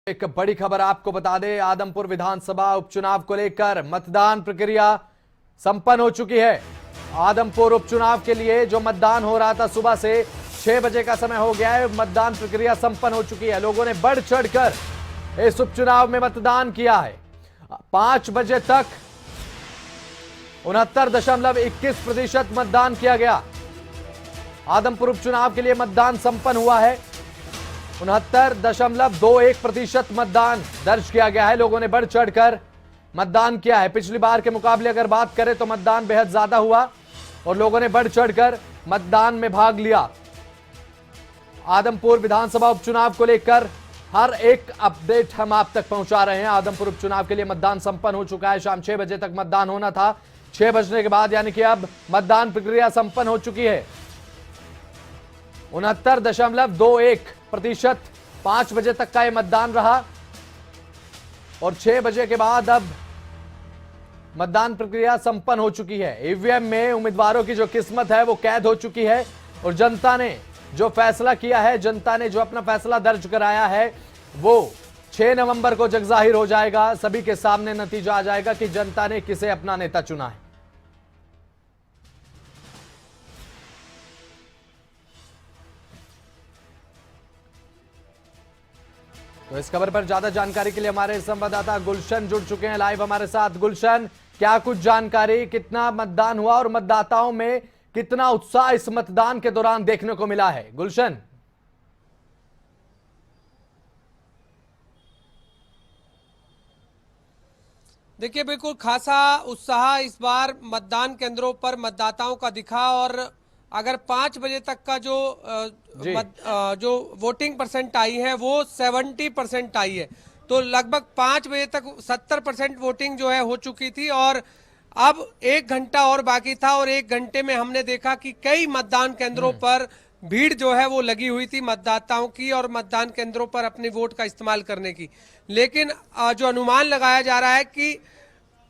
एक बड़ी खबर आपको बता दें, आदमपुर विधानसभा उपचुनाव को लेकर मतदान प्रक्रिया संपन्न हो चुकी है। आदमपुर उपचुनाव के लिए जो मतदान हो रहा था सुबह से 6 बजे का समय हो गया है, मतदान प्रक्रिया संपन्न हो चुकी है। लोगों ने बढ़ चढ़कर इस उपचुनाव में मतदान किया है। 5 बजे तक 69.21% मतदान किया गया। आदमपुर उपचुनाव के लिए मतदान संपन्न हुआ है। 69.21% मतदान दर्ज किया गया है। लोगों ने बढ़ चढ़कर मतदान किया है। पिछली बार के मुकाबले अगर बात करें तो मतदान बेहद ज्यादा हुआ और लोगों ने बढ़ चढ़कर मतदान में भाग लिया। आदमपुर विधानसभा उपचुनाव को लेकर हर एक अपडेट हम आप तक पहुंचा रहे हैं। आदमपुर उपचुनाव के लिए मतदान संपन्न हो चुका है। शाम 6 बजे तक मतदान होना था। 6 बजने के बाद यानी कि अब मतदान प्रक्रिया संपन्न हो चुकी है। 69.21% 5 बजे तक का यह मतदान रहा और 6 बजे के बाद अब मतदान प्रक्रिया संपन्न हो चुकी है। ईवीएम में उम्मीदवारों की जो किस्मत है वो कैद हो चुकी है और जनता ने जो फैसला किया है, जनता ने जो अपना फैसला दर्ज कराया है, वो 6 नवंबर को जगजाहिर हो जाएगा। सभी के सामने नतीजा आ जाएगा कि जनता ने किसे अपना नेता चुना है। तो इस खबर पर ज्यादा जानकारी के लिए हमारे संवाददाता गुलशन जुड़ चुके हैं लाइव हमारे साथ। गुलशन, क्या कुछ जानकारी, कितना मतदान हुआ और मतदाताओं में कितना उत्साह इस मतदान के दौरान देखने को मिला है? गुलशन। देखिए, बिल्कुल खासा उत्साह इस बार मतदान केंद्रों पर मतदाताओं का दिखा और अगर 5 बजे तक का जो वोटिंग परसेंट आई है वो 70% आई है, तो लगभग 5 बजे तक 70% वोटिंग जो है हो चुकी थी और अब 1 घंटा और बाकी था और 1 घंटे में हमने देखा कि कई मतदान केंद्रों पर भीड़ जो है वो लगी हुई थी मतदाताओं की और मतदान केंद्रों पर अपने वोट का इस्तेमाल करने की। लेकिन जो अनुमान लगाया जा रहा है कि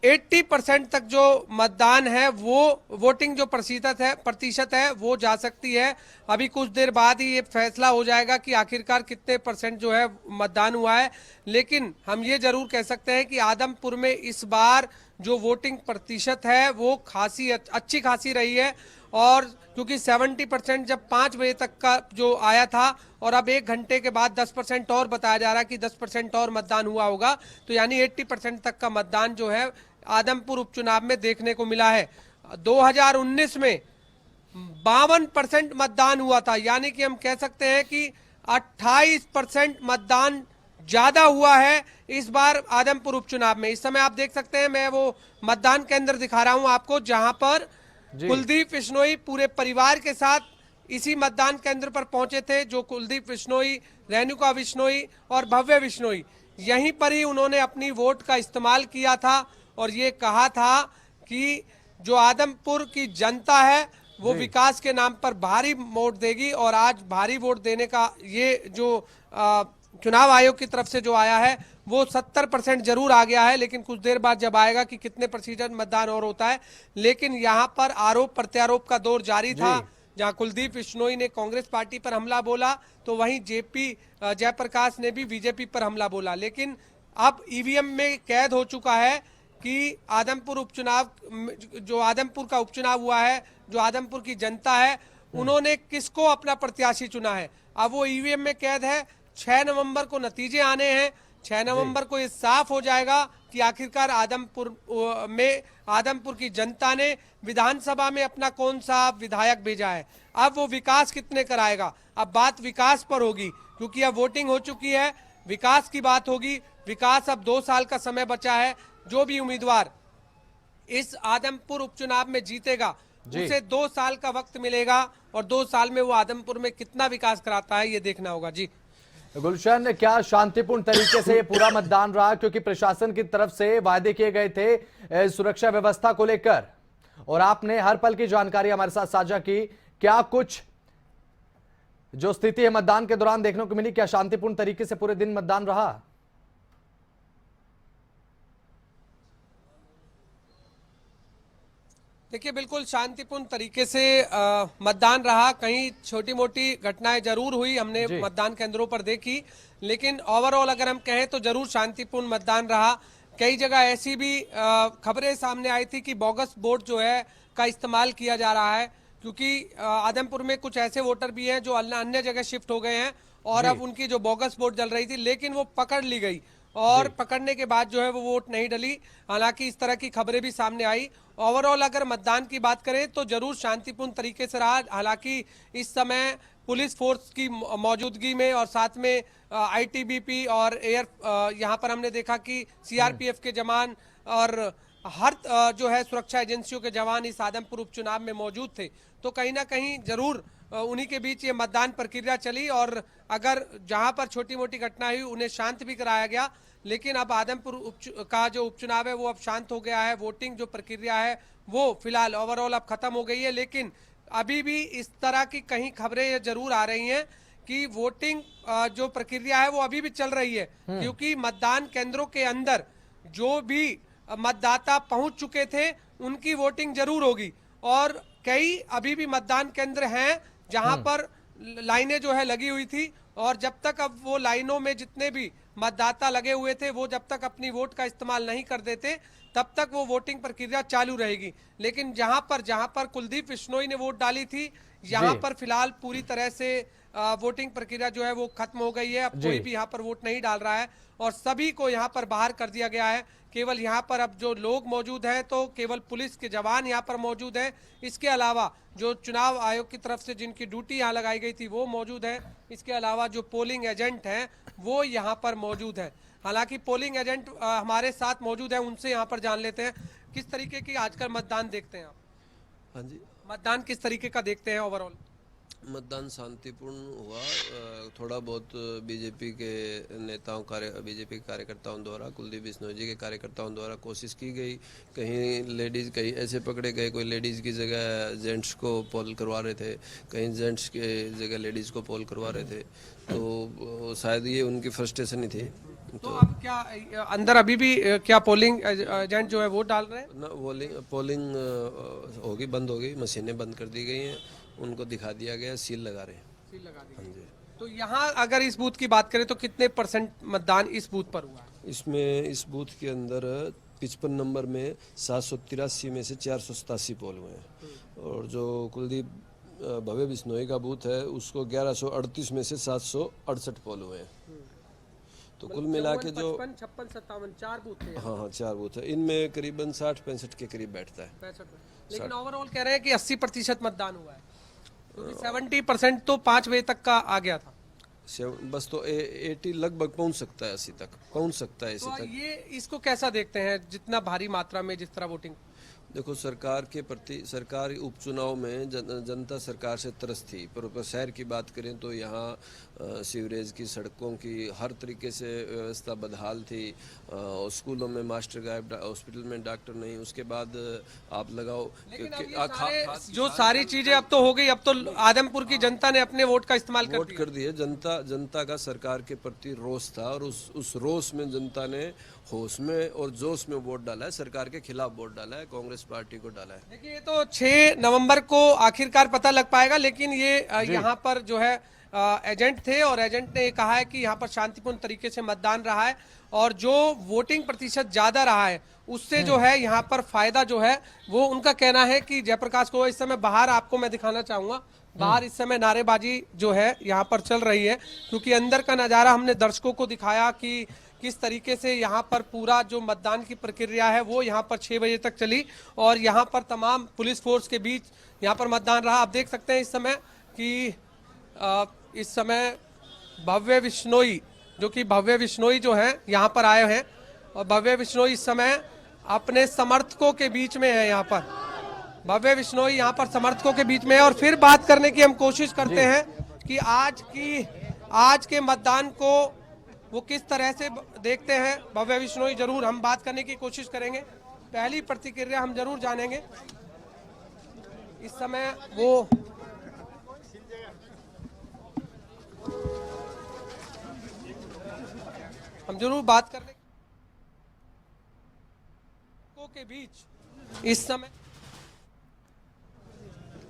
80% तक जो मतदान है वो वोटिंग जो प्रतिशत है वो जा सकती है। अभी कुछ देर बाद ही ये फैसला हो जाएगा कि आखिरकार कितने % जो है मतदान हुआ है। लेकिन हम ये जरूर कह सकते हैं कि आदमपुर में इस बार जो वोटिंग प्रतिशत है वो अच्छी खासी रही है और क्योंकि 70% जब 5 बजे तक का जो आया था और अब 1 घंटे के बाद 10% और बताया जा रहा है कि 10% और मतदान हुआ होगा, तो यानी 80% तक का मतदान जो है आदमपुर उपचुनाव में देखने को मिला है। 2019 में 52% मतदान हुआ था, यानी कि हम कह सकते हैं कि 28% मतदान ज्यादा हुआ है इस बार आदमपुर उपचुनाव में। इस समय आप देख सकते हैं, मैं वो मतदान केंद्र दिखा रहा हूं आपको जहां पर कुलदीप बिश्नोई पूरे परिवार के साथ इसी मतदान केंद्र पर पहुंचे थे। जो कुलदीप बिश्नोई, रेणुका बिश्नोई और भव्य बिश्नोई, यहीं पर ही उन्होंने अपनी वोट का इस्तेमाल किया था और ये कहा था कि जो आदमपुर की जनता है वो विकास के नाम पर भारी वोट देगी और आज भारी वोट देने का ये जो चुनाव आयोग की तरफ से जो आया है वो 70% जरूर आ गया है। लेकिन कुछ देर बाद जब आएगा कि कितने % मतदान और होता है। लेकिन यहाँ पर आरोप प्रत्यारोप का दौर जारी था, जहां कुलदीप बिश्नोई ने कांग्रेस पार्टी पर हमला बोला तो वहीं जयप्रकाश ने भी बीजेपी पर हमला बोला। लेकिन अब ईवीएम में कैद हो चुका है कि आदमपुर उपचुनाव, जो आदमपुर का उपचुनाव हुआ है, जो आदमपुर की जनता है उन्होंने किसको अपना प्रत्याशी चुना है, अब वो ईवीएम में कैद है। 6 नवंबर को नतीजे आने हैं। 6 नवंबर को ये साफ हो जाएगा कि आखिरकार आदमपुर की जनता ने विधानसभा में अपना कौन सा विधायक भेजा है। अब वो विकास कितने कराएगा, अब बात विकास पर होगी क्योंकि अब वोटिंग हो चुकी है, विकास की बात होगी। विकास, अब 2 साल का समय बचा है। जो भी उम्मीदवार इस आदमपुर उपचुनाव में जीतेगा उसे 2 साल का वक्त मिलेगा और 2 साल में वो आदमपुर में कितना विकास कराता है ये देखना होगा। जी गुलशन, क्या शांतिपूर्ण तरीके से ये पूरा मतदान रहा? क्योंकि प्रशासन की तरफ से वायदे किए गए थे सुरक्षा व्यवस्था को लेकर और आपने हर पल की जानकारी हमारे साथ साझा की। क्या कुछ जो स्थिति है मतदान के दौरान देखने को मिली? क्या शांतिपूर्ण तरीके से पूरे दिन मतदान रहा? देखिए बिल्कुल शांतिपूर्ण तरीके से मतदान रहा। कहीं छोटी मोटी घटनाएं जरूर हुई, हमने जी। मतदान केंद्रों पर देखी, लेकिन ओवरऑल अगर हम कहें तो जरूर शांतिपूर्ण मतदान रहा। कई जगह ऐसी भी खबरें सामने आई थी कि बोगस वोट जो है का इस्तेमाल किया जा रहा है, क्योंकि आदमपुर में कुछ ऐसे वोटर भी हैं जो अन्य जगह शिफ्ट हो गए हैं और जी। अब उनकी जो बोगस वोट जल रही थी लेकिन वो पकड़ ली गई और जी। पकड़ने के बाद जो है वो वोट नहीं डली। हालांकि इस तरह की खबरें भी सामने आई। ओवरऑल अगर मतदान की बात करें तो जरूर शांतिपूर्ण तरीके से रहा। हालांकि इस समय पुलिस फोर्स की मौजूदगी में और साथ में आईटीबीपी और एयर यहाँ पर हमने देखा कि सीआरपीएफ के जवान और हर जो है सुरक्षा एजेंसियों के जवान इस आदमपुर उपचुनाव में मौजूद थे। तो कहीं ना कहीं जरूर उन्हीं के बीच ये मतदान प्रक्रिया चली और अगर जहां पर छोटी मोटी घटना हुई उन्हें शांत भी कराया गया, लेकिन अब आदमपुर का जो उपचुनाव है वो अब शांत हो गया है। वोटिंग जो प्रक्रिया है वो फिलहाल ओवरऑल अब खत्म हो गई है, लेकिन अभी भी इस तरह की कहीं खबरें जरूर आ रही हैं कि वोटिंग जो प्रक्रिया है वो अभी भी चल रही है, क्योंकि मतदान केंद्रों के अंदर जो भी मतदाता पहुंच चुके थे उनकी वोटिंग जरूर होगी और कई अभी भी मतदान केंद्र हैं जहां पर लाइनें जो है लगी हुई थी और जब तक अब वो लाइनों में जितने भी मतदाता लगे हुए थे वो जब तक अपनी वोट का इस्तेमाल नहीं कर देते तब तक वो वोटिंग प्रक्रिया चालू रहेगी। लेकिन जहां पर कुलदीप बिश्नोई ने वोट डाली थी यहाँ पर फिलहाल पूरी तरह से वोटिंग प्रक्रिया जो है वो खत्म हो गई है। अब कोई भी यहाँ पर वोट नहीं डाल रहा है और सभी को यहाँ पर बाहर कर दिया गया है। केवल यहाँ पर अब जो लोग मौजूद हैं तो केवल पुलिस के जवान यहाँ पर मौजूद हैं। इसके अलावा जो चुनाव आयोग की तरफ से जिनकी ड्यूटी यहाँ लगाई गई थी वो मौजूद है। इसके अलावा जो पोलिंग एजेंट हैं वो यहाँ पर मौजूद है। हालांकि पोलिंग एजेंट हमारे साथ मौजूद है, उनसे यहाँ पर जान लेते हैं किस तरीके की आजकल मतदान देखते हैं आप। हाँ जी, मतदान किस तरीके का देखते हैं ओवरऑल? मतदान शांतिपूर्ण हुआ। थोड़ा बहुत बीजेपी के नेताओं बीजेपी के कार्यकर्ताओं द्वारा, कुलदीप बिश्नोई जी के कार्यकर्ताओं द्वारा कोशिश की गई। कहीं लेडीज़ कहीं ऐसे पकड़े गए, कोई लेडीज़ की जगह जेंट्स को पोल करवा रहे थे, कहीं जेंट्स के जगह लेडीज़ को पोल करवा रहे थे। तो शायद ये उनकी फ्रस्ट्रेशन ही थी। तो अब क्या अंदर अभी भी क्या पोलिंग एजेंट जो है वोट डाल रहे हैं? ना पोलिंग होगी, बंद हो गई, मशीनें बंद कर दी गई हैं, उनको दिखा दिया गया, सील लगा रहे हैं। सील लगा दी। हाँ जी। तो यहाँ अगर इस बूथ की बात करें तो कितने % मतदान इस बूथ पर हुआ है? इसमें इस बूथ के अंदर 55 नंबर में 783 में से 487 पोल हुए हैं और जो कुलदीप भव्य बिश्नोई का बूथ है उसको 1138 में से 768 पोल हुए हैं। तो कुल मिला के जो 56, 57, 4 बूथ थे। हाँ 4 बूथ है, इनमें करीबन 60-65 के करीब बैठता है। 65। लेकिन ओवरऑल कह रहे हैं कि 80% मतदान हुआ है, क्योंकि 70% तो 5 बजे तक का आ गया था। बस तो 80 लगभग पहुंच सकता है, 80 तक पहुंच सकता है। तो ये इसको कैसा देखते हैं जितना भारी मात्रा में जिस तरह वोटिंग? देखो, सरकार के प्रति, सरकार उपचुनाव में जनता सरकार से त्रस्त थी। पर शहर की बात करें तो यहाँ सीवरेज की, सड़कों की, हर तरीके से व्यवस्था बदहाल थी। स्कूलों में मास्टर गायब, हॉस्पिटल में डॉक्टर नहीं। उसके बाद आप लगाओ जो सारी चीजें अब तो हो गई, अब तो आदमपुर की जनता ने अपने वोट का इस्तेमाल कर दिए। जनता का सरकार के प्रति रोष था और उस रोष में जनता ने होश में और जोश में वोट डाला है, सरकार के खिलाफ वोट डाला है, कांग्रेस पार्टी को डाला है। देखिए ये तो 6 नवंबर को आखिरकार पता लग पाएगा, लेकिन ये यहाँ पर जो है एजेंट थे और एजेंट ने कहा है कि यहाँ पर शांतिपूर्ण तरीके से मतदान रहा है और जो वोटिंग प्रतिशत ज्यादा रहा है उससे जो है यहाँ पर फायदा जो है वो उनका कहना है कि जयप्रकाश को इस समय बाहर आपको मैं दिखाना चाहूंगा। बाहर इस समय नारेबाजी जो है यहाँ पर चल रही है, क्योंकि अंदर का नजारा हमने दर्शकों को दिखाया कि किस तरीके से यहाँ पर पूरा जो मतदान की प्रक्रिया है वो यहाँ पर 6 बजे तक चली और यहाँ पर तमाम पुलिस फोर्स के बीच यहाँ पर मतदान रहा। आप देख सकते हैं इस समय कि इस समय भव्य बिश्नोई, जो कि भव्य बिश्नोई जो है यहाँ पर आए हैं और भव्य बिश्नोई इस समय अपने समर्थकों के बीच में है। यहाँ पर भव्य बिश्नोई यहाँ पर समर्थकों के बीच में है और फिर बात करने की हम कोशिश करते हैं कि आज के मतदान को वो किस तरह से देखते हैं। भव्य बिश्नोई जरूर हम बात करने की कोशिश करेंगे, पहली प्रतिक्रिया हम जरूर जानेंगे। इस समय वो हम जरूर बात करने के बीच इस समय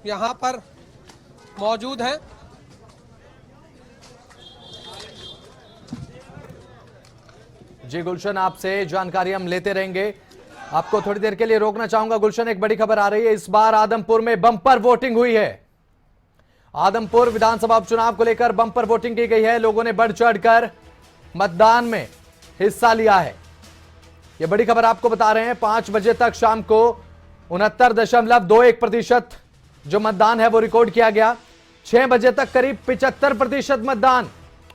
यहाँ पर मौजूद हैं। जी गुलशन, आपसे जानकारी हम लेते रहेंगे। आपको थोड़ी देर के लिए रोकना चाहूंगा। गुलशन, एक बड़ी खबर आ रही है, इस बार आदमपुर में बम्पर वोटिंग हुई है। आदमपुर विधानसभा उपचुनाव को लेकर बम्पर वोटिंग की गई है। लोगों ने बढ़ चढ़कर मतदान में हिस्सा लिया है। यह बड़ी खबर आपको बता रहे हैं। 5 बजे तक शाम को 69.21% जो मतदान है वो रिकॉर्ड किया गया। 6 बजे तक करीब 75% मतदान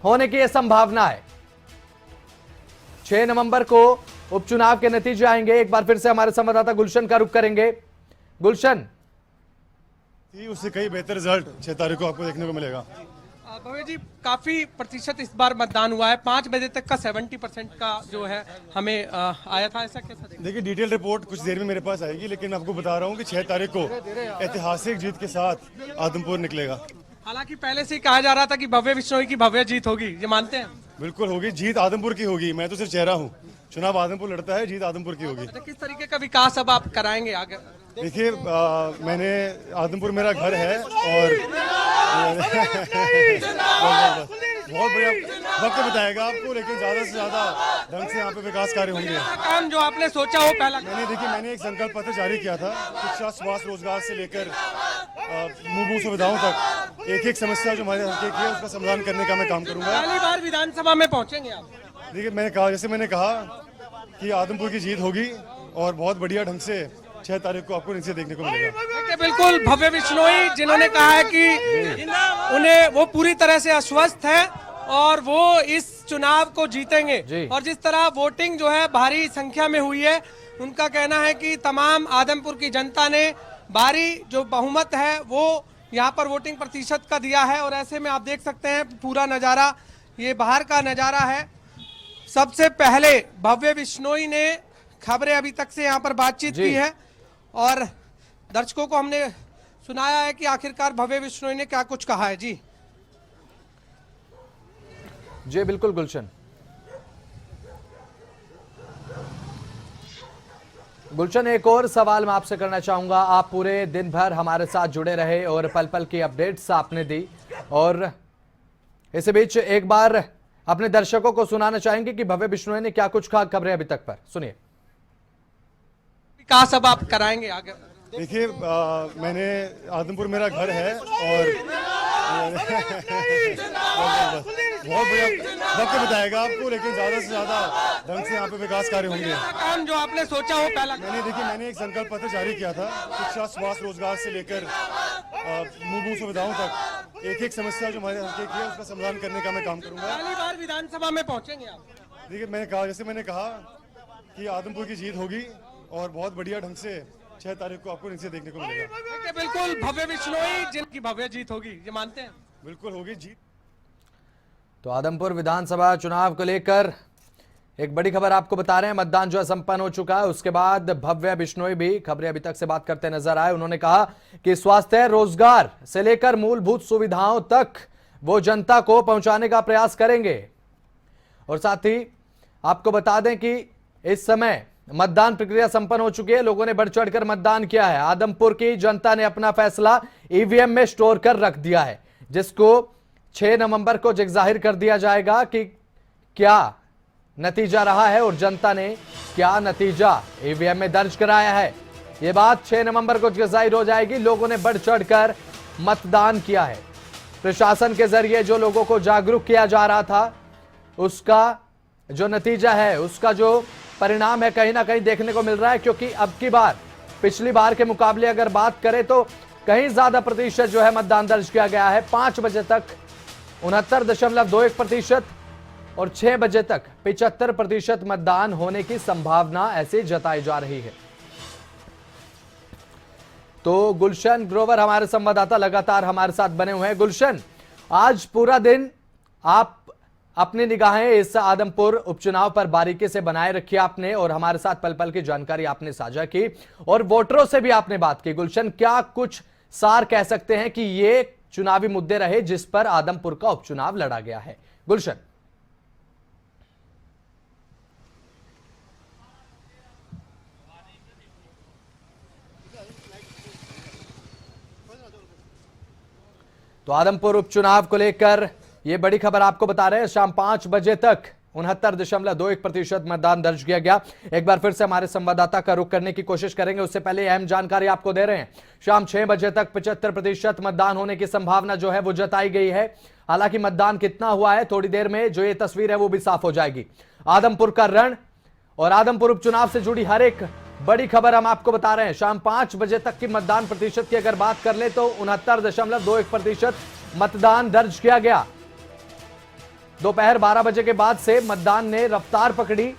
होने की यह संभावना है। 6 नवंबर को उपचुनाव के नतीजे आएंगे। एक बार फिर से हमारे संवाददाता गुलशन का रुख करेंगे। गुलशन, उससे कई बेहतर रिजल्ट 6 तारीख को आपको देखने को मिलेगा। भव्य जी, काफी प्रतिशत इस बार मतदान हुआ है। 5 बजे तक का 70% का जो है हमें आया था, ऐसा कैसा देखा? देखिए, डिटेल रिपोर्ट कुछ देर में मेरे पास आएगी, लेकिन आपको बता रहा हूँ कि 6 तारीख को ऐतिहासिक जीत के साथ आदमपुर निकलेगा। हालांकि पहले से ही कहा जा रहा था कि भव्य बिश्नोई की भव्य जीत होगी, ये मानते हैं? बिल्कुल होगी जीत, आदमपुर की होगी। मैं तो सिर्फ चेहरा हूँ, चुनाव आदमपुर लड़ता है, जीत आदमपुर की होगी। तो किस तरीके का विकास अब आप कराएंगे आगे? देखिए, मैंने आदमपुर मेरा घर है और बहुत बढ़िया वक्त बताएगा आपको, लेकिन ज्यादा से ज्यादा ढंग से यहाँ पे विकास कार्य होंगे। काम जो आपने सोचा हो पहला? मैंने एक संकल्प पत्र जारी किया था। शिक्षा, स्वास्थ्य, रोजगार से लेकर मूलभूत सुविधाओं तक एक समस्या जो हमारे हल्के की है उसका समाधान करने का मैं काम करूंगा। पहली बार विधानसभा में पहुंचेंगे आप? देखिए, मैंने कहा कि आदमपुर की जीत होगी और बहुत बढ़िया ढंग से 6 तारीख को आपको नीचे देखने को मिलेगा। देखिए, बिल्कुल भव्य बिश्नोई जिन्होंने कहा है कि उन्हें वो पूरी तरह से आश्वस्त है और वो इस चुनाव को जीतेंगे। और जिस तरह वोटिंग जो है भारी संख्या में हुई है, उनका कहना है कि तमाम आदमपुर की जनता ने भारी जो बहुमत है वो यहाँ पर वोटिंग प्रतिशत का दिया है। और ऐसे में आप देख सकते हैं पूरा नजारा, ये बाहर का नजारा है। सबसे पहले भव्य बिश्नोई ने खबरें अभी तक से यहाँ पर बातचीत की है और दर्शकों को हमने सुनाया है कि आखिरकार भव्य बिश्नोई ने क्या कुछ कहा है। जी बिल्कुल गुलशन। गुलशन, एक और सवाल मैं आपसे करना चाहूंगा। आप पूरे दिन भर हमारे साथ जुड़े रहे और पल पल की अपडेट्स आपने दी, और इसी बीच एक बार अपने दर्शकों को सुनाना चाहेंगे कि भव्य बिश्नोई ने क्या कुछ कहा खबरें अभी तक पर। सुनिए। विकास अब आप कराएंगे आगे? देखिए, मैंने आदमपुर मेरा घर है और बहुत बढ़िया वक्त बताएगा आपको, लेकिन ज्यादा से ज्यादा ढंग से यहाँ पे विकास कार्य होंगे। काम जो आपने सोचा हो पहला? मैंने एक संकल्प पत्र जारी किया था। शिक्षा, स्वास्थ्य, रोजगार से लेकर मूलभूत सुविधाओं तक एक समस्या जो हमारे हल्के की है उसका समाधान करने का मैं काम करूंगा। पहली बार विधानसभा में पहुंचेंगे आप? देखिए, मैंने कहा कि आदमपुर की जीत होगी और बहुत बढ़िया ढंग से 6 तारीख को आपको नीचे देखने को मिलेगा। देखिए, बिल्कुल भव्य बिश्नोई जिनकी भव्य जीत होगी, ये मानते हैं? बिल्कुल होगी जीत। तो आदमपुर विधानसभा चुनाव को लेकर एक बड़ी खबर आपको बता रहे हैं। मतदान जो है संपन्न हो चुका है। उसके बाद भव्य बिश्नोई भी खबरें अभी तक से बात करते नजर आए। उन्होंने कहा कि स्वास्थ्य, रोजगार से लेकर मूलभूत सुविधाओं तक वो जनता को पहुंचाने का प्रयास करेंगे। और साथ ही आपको बता दें कि इस समय मतदान प्रक्रिया संपन्न हो चुकी है। लोगों ने बढ़ चढ़कर मतदान किया है। आदमपुर की जनता ने अपना फैसला ईवीएम में स्टोर कर रख दिया है, जिसको 6 नवंबर को जाहिर कर दिया जाएगा कि क्या नतीजा रहा है और जनता ने क्या नतीजा ईवीएम में दर्ज कराया है। यह बात 6 नवंबर को जाहिर हो जाएगी। लोगों ने बढ़ चढ़कर मतदान किया है। प्रशासन के जरिए जो लोगों को जागरूक किया जा रहा था, उसका जो नतीजा है, उसका जो परिणाम है, कहीं ना कहीं देखने को मिल रहा है। क्योंकि अब की बार पिछली बार के मुकाबले अगर बात करें तो कहीं ज्यादा प्रतिशत जो है मतदान दर्ज किया गया है। 5 बजे तक 69.21% और 6 बजे तक 75% मतदान होने की संभावना ऐसे जताई जा रही है। तो गुलशन ग्रोवर हमारे संवाददाता लगातार हमारे साथ बने हुए हैं। गुलशन, आज पूरा दिन आप अपनी निगाहें इस आदमपुर उपचुनाव पर बारीकी से बनाए रखी आपने और हमारे साथ पल पल की जानकारी आपने साझा की और वोटरों से भी आपने बात की। गुलशन, क्या कुछ सार कह सकते हैं कि ये चुनावी मुद्दे रहे जिस पर आदमपुर का उपचुनाव लड़ा गया है? गुलशन। तो आदमपुर उपचुनाव को लेकर ये बड़ी खबर आपको बता रहे हैं। शाम 5 बजे तक 69.21% मतदान दर्ज किया गया। एक बार फिर से हमारे संवाददाता का रुख करने की कोशिश करेंगे, उससे पहले अहम जानकारी आपको दे रहे हैं। शाम 6 बजे तक 75% मतदान होने की संभावना जो है वो जताई गई है। हालांकि मतदान कितना हुआ है, थोड़ी देर में जो ये तस्वीर है वो भी साफ हो जाएगी। आदमपुर का रण और आदमपुर उपचुनाव से जुड़ी हर एक बड़ी खबर हम आपको बता रहे हैं। शाम 5 बजे तक की मतदान प्रतिशत की अगर बात कर ले तो 69.21% मतदान दर्ज किया गया। दोपहर 12 बजे के बाद से मतदान ने रफ्तार पकड़ी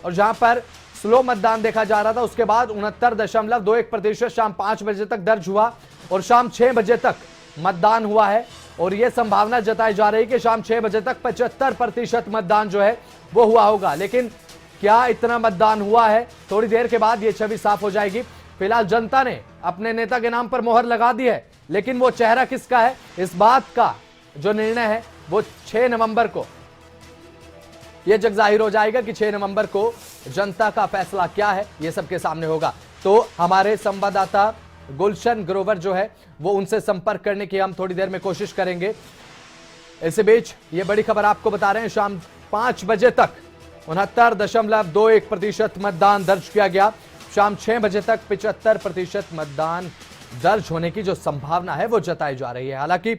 और जहां पर स्लो मतदान देखा जा रहा था, उसके बाद 69.21% शाम 5 बजे तक दर्ज हुआ और शाम 6 बजे तक मतदान हुआ है। और यह संभावना जताई जा रही है कि शाम 6 बजे तक 75% मतदान जो है वो हुआ होगा। लेकिन क्या इतना मतदान हुआ है, थोड़ी देर के बाद ये छवि साफ हो जाएगी। फिलहाल जनता ने अपने नेता के नाम पर मोहर लगा दी है, लेकिन वो चेहरा किसका है, इस बात का जो निर्णय है वो 6 नवंबर को यह जग जाहिर हो जाएगा कि 6 नवंबर को जनता का फैसला क्या है, यह सबके सामने होगा। तो हमारे संवाददाता गुलशन ग्रोवर जो है वो उनसे संपर्क करने की हम थोड़ी देर में कोशिश करेंगे। इसी बीच ये बड़ी खबर आपको बता रहे हैं, शाम 5 बजे तक 69.21% मतदान दर्ज किया गया। शाम 6 बजे तक 75% मतदान दर्ज होने की जो संभावना है वो जताई जा रही है। हालांकि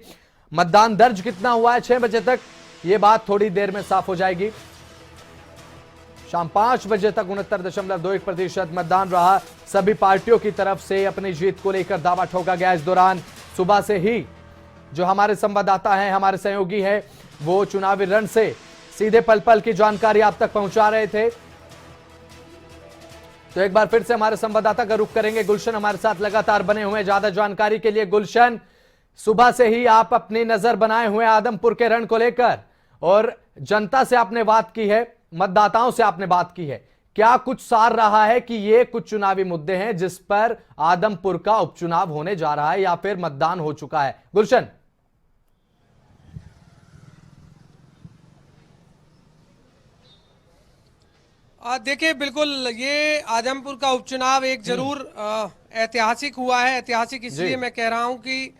मतदान दर्ज कितना हुआ है 6 बजे तक, ये बात थोड़ी देर में साफ हो जाएगी। शाम 5 बजे तक 69.21% मतदान रहा। सभी पार्टियों की तरफ से अपनी जीत को लेकर दावा ठोका गया। इस दौरान सुबह से ही जो हमारे संवाददाता हैं, हमारे सहयोगी हैं, वो चुनावी रण से सीधे पल पल की जानकारी आप तक पहुंचा रहे थे। तो एक बार फिर से हमारे संवाददाता का रुख करेंगे। गुलशन हमारे साथ लगातार बने हुए हैं ज्यादा जानकारी के लिए। गुलशन, सुबह से ही आप अपनी नजर बनाए हुए आदमपुर के रण को लेकर और जनता से आपने बात की है, मतदाताओं से आपने बात की है, क्या कुछ सार रहा है कि ये कुछ चुनावी मुद्दे हैं जिस पर आदमपुर का उपचुनाव होने जा रहा है या फिर मतदान हो चुका है? गुलशन। देखिए, बिल्कुल ये आदमपुर का उपचुनाव एक जरूर ऐतिहासिक हुआ है। ऐतिहासिक इसलिए मैं कह रहा हूं कि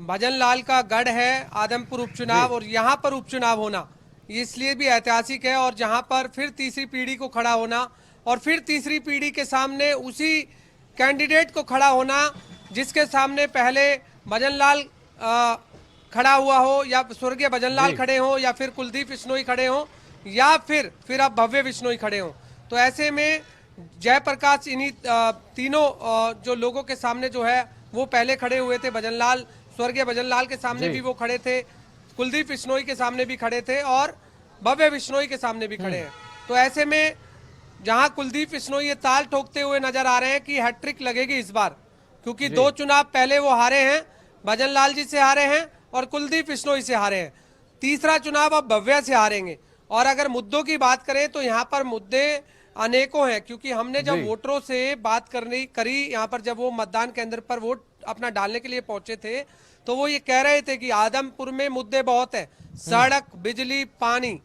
भजन लाल का गढ़ है आदमपुर उपचुनाव, और यहाँ पर उपचुनाव होना ये इसलिए भी ऐतिहासिक है। और जहाँ पर फिर तीसरी पीढ़ी को खड़ा होना और फिर तीसरी पीढ़ी के सामने उसी कैंडिडेट को खड़ा होना जिसके सामने पहले भजन लाल खड़ा हुआ हो, या स्वर्गीय भजन लाल खड़े हो, या फिर कुलदीप बिश्नोई खड़े हो, या फिर अब भव्य बिश्नोई खड़े हो। तो ऐसे में जयप्रकाश इन्हीं तीनों जो लोगों के सामने जो है वो पहले खड़े हुए थे। भजन लाल, स्वर्गीय भजन लाल के सामने भी वो खड़े थे, कुलदीप बिश्नोई के सामने भी खड़े थे और भव्य बिश्नोई के सामने भी खड़े हैं। तो ऐसे में जहां कुलदीप बिश्नोई ये ताल ठोकते हुए नजर आ रहे हैं कि हैट्रिक लगेगी इस बार, क्योंकि 2 चुनाव पहले वो हारे हैं, भजन लाल जी से हारे हैं और कुलदीप बिश्नोई से हारे हैं। तीसरा चुनाव अब भव्य से हारेंगे। और अगर मुद्दों की बात करें तो यहाँ पर मुद्दे अनेकों हैं, क्योंकि हमने जब वोटरों से बात करी यहाँ पर, जब वो मतदान केंद्र पर वोट अपना डालने के लिए पहुंचे थे, तो वो ये कह रहे थे कि आदमपुर में मुद्दे बहुत हैं, सड़क, बिजली, पानी,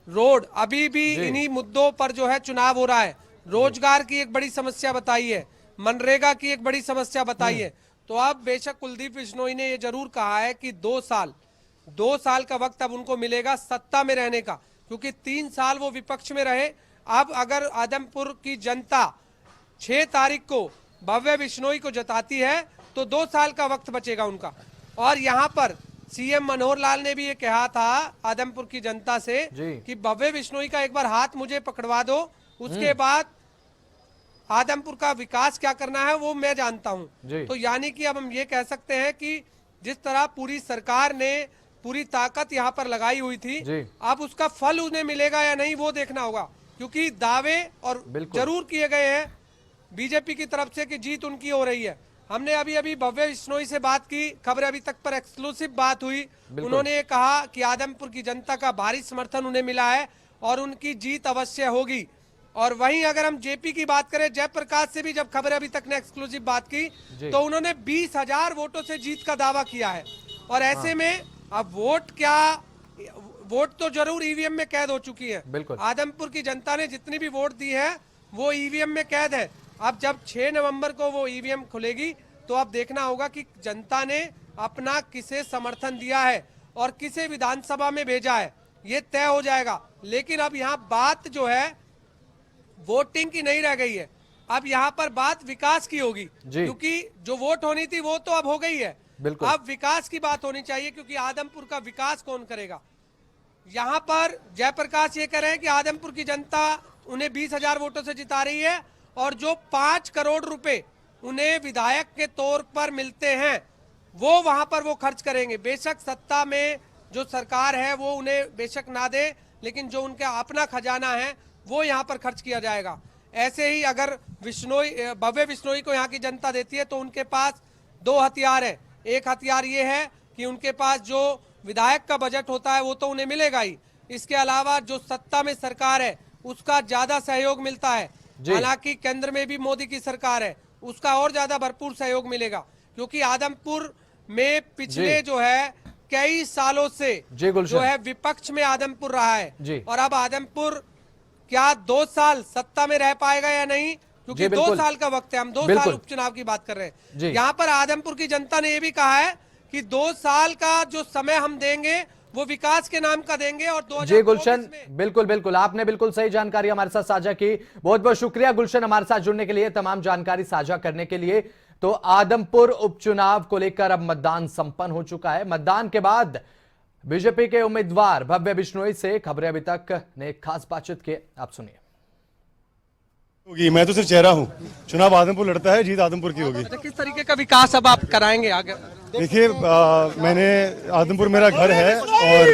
रोड, अभी भी इन्हीं मुद्दों पर जो है चुनाव हो रहा है। रोजगार की एक बड़ी समस्या बताई है, मनरेगा की एक बड़ी समस्या बताई है। तो अब बेशक कुलदीप बिश्नोई ने ये जरूर कहा है कि 2 साल का वक्त अब उनको मिलेगा सत्ता में रहने का, क्योंकि 3 साल वो विपक्ष में रहे। अब अगर आदमपुर की जनता 6 तारीख को भव्य बिश्नोई को जताती है तो 2 साल का वक्त बचेगा उनका। और यहाँ पर सीएम मनोहर लाल ने भी ये कहा था आदमपुर की जनता से कि भव्य बिश्नोई का एक बार हाथ मुझे पकड़वा दो, उसके बाद आदमपुर का विकास क्या करना है वो मैं जानता हूं। तो यानी कि अब हम ये कह सकते हैं कि जिस तरह पूरी सरकार ने पूरी ताकत यहाँ पर लगाई हुई थी, अब उसका फल उन्हें मिलेगा या नहीं वो देखना होगा, क्योंकि दावे और जरूर किए गए हैं बीजेपी की तरफ से कि जीत उनकी हो रही है। हमने अभी भव्य बिश्नोई से बात की, खबर अभी तक पर एक्सक्लूसिव बात हुई। उन्होंने ये कहा कि आदमपुर की जनता का भारी समर्थन उन्हें मिला है और उनकी जीत अवश्य होगी। और वहीं अगर हम जेपी की बात करें, जयप्रकाश से भी जब खबर अभी तक ने एक्सक्लूसिव बात की तो उन्होंने 20,000 वोटों से जीत का दावा किया है। और ऐसे में अब वोट तो जरूर ईवीएम में कैद हो चुकी है। आदमपुर की जनता ने जितनी भी वोट दी है वो ईवीएम में कैद है। अब जब 6 नवंबर को वो ईवीएम खुलेगी तो अब देखना होगा कि जनता ने अपना किसे समर्थन दिया है और किसे विधानसभा में भेजा है, ये तय हो जाएगा। लेकिन अब यहाँ बात जो है वोटिंग की नहीं रह गई है, अब यहाँ पर बात विकास की होगी, क्योंकि जो वोट होनी थी वो तो अब हो गई है। अब विकास की बात होनी चाहिए, क्योंकि आदमपुर का विकास कौन करेगा। यहाँ पर जयप्रकाश ये कह रहे हैं कि आदमपुर की जनता उन्हें 20,000 वोटों से जिता रही है और जो 5 करोड़ रुपए उन्हें विधायक के तौर पर मिलते हैं वो वहां पर वो खर्च करेंगे। बेशक सत्ता में जो सरकार है वो उन्हें बेशक ना दे, लेकिन जो उनका अपना खजाना है वो यहाँ पर खर्च किया जाएगा। ऐसे ही अगर भव्य बिश्नोई को यहाँ की जनता देती है तो उनके पास 2 हथियार है। एक हथियार ये है कि उनके पास जो विधायक का बजट होता है वो तो उन्हें मिलेगा ही, इसके अलावा जो सत्ता में सरकार है उसका ज्यादा सहयोग मिलता है। हालांकि केंद्र में भी मोदी की सरकार है, उसका और ज्यादा भरपूर सहयोग मिलेगा, क्योंकि आदमपुर में पिछले जो है कई सालों से जो है विपक्ष में आदमपुर रहा है। और अब आदमपुर क्या 2 साल सत्ता में रह पाएगा या नहीं, क्योंकि 2 साल का वक्त है, हम 2 साल उपचुनाव की बात कर रहे हैं। यहाँ पर आदमपुर की जनता ने यह भी कहा है कि 2 साल का जो समय हम देंगे वो विकास के नाम का देंगे। और जी गुलशन, बिल्कुल बिल्कुल, आपने बिल्कुल सही जानकारी हमारे साथ साझा की। बहुत बहुत शुक्रिया गुलशन हमारे साथ जुड़ने के लिए, तमाम जानकारी साझा करने के लिए। तो आदमपुर उपचुनाव को लेकर अब मतदान संपन्न हो चुका है। मतदान के बाद बीजेपी के उम्मीदवार भव्य बिश्नोई से खबरें अभी तक ने खास बातचीत की, आप सुनिए। मैं तो सिर्फ चेहरा हूँ, चुनाव आदमपुर लड़ता है, जीत आदमपुर की होगी। किस तरीके का विकास अब आप कराएंगे आगे? देखिए, मैंने आदमपुर मेरा घर है और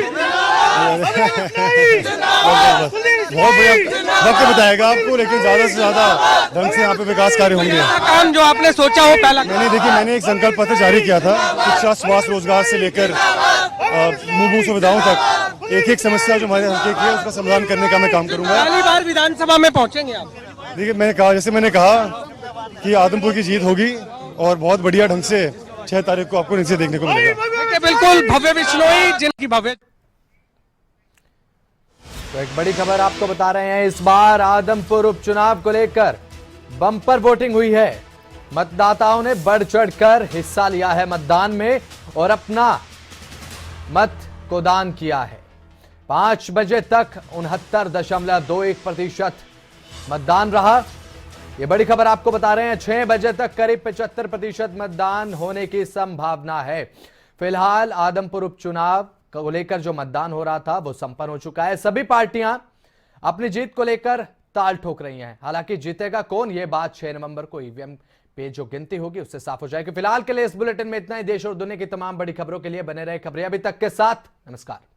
बहुत बढ़िया वक्त बताएगा आपको, लेकिन ज्यादा से ज्यादा ढंग से यहाँ पे विकास कार्य होंगे। काम जो आपने सोचा हो पहला? मैंने एक संकल्प पत्र जारी किया था। शिक्षा, स्वास्थ्य, रोजगार से लेकर मूलभूत सुविधाओं तक एक एक समस्या जो हमारे हल्के की है उसका समाधान करने का मैं काम करूंगा। पहली बार विधानसभा में पहुंचेंगे आप? देखिए, मैंने कहा कि आदमपुर की जीत होगी और बहुत बढ़िया ढंग से 6 तारीख को आपको नीचे देखने को मिलेगा। बिल्कुल भव्य बिश्नोई जिनकी भव्य। तो एक बड़ी खबर आपको बता रहे हैं, इस बार आदमपुर उपचुनाव को लेकर बम्पर वोटिंग हुई है। मतदाताओं ने बढ़ चढ़कर हिस्सा लिया है मतदान में और अपना मत को दान किया है। 5 बजे तक 69.21% मतदान रहा। यह बड़ी खबर आपको बता रहे हैं। 6 बजे तक करीब 75% मतदान होने की संभावना है। फिलहाल आदमपुर उपचुनाव को लेकर जो मतदान हो रहा था वो संपन्न हो चुका है। सभी पार्टियां अपनी जीत को लेकर ताल ठोक रही हैं। हालांकि जीतेगा कौन, यह बात 6 नवंबर को ईवीएम पे जो गिनती होगी उससे साफ हो जाएगी। फिलहाल के लिए इस बुलेटिन में इतना ही। देश और दुनिया की तमाम बड़ी खबरों के लिए बने रहे खबरें अभी तक के साथ। नमस्कार।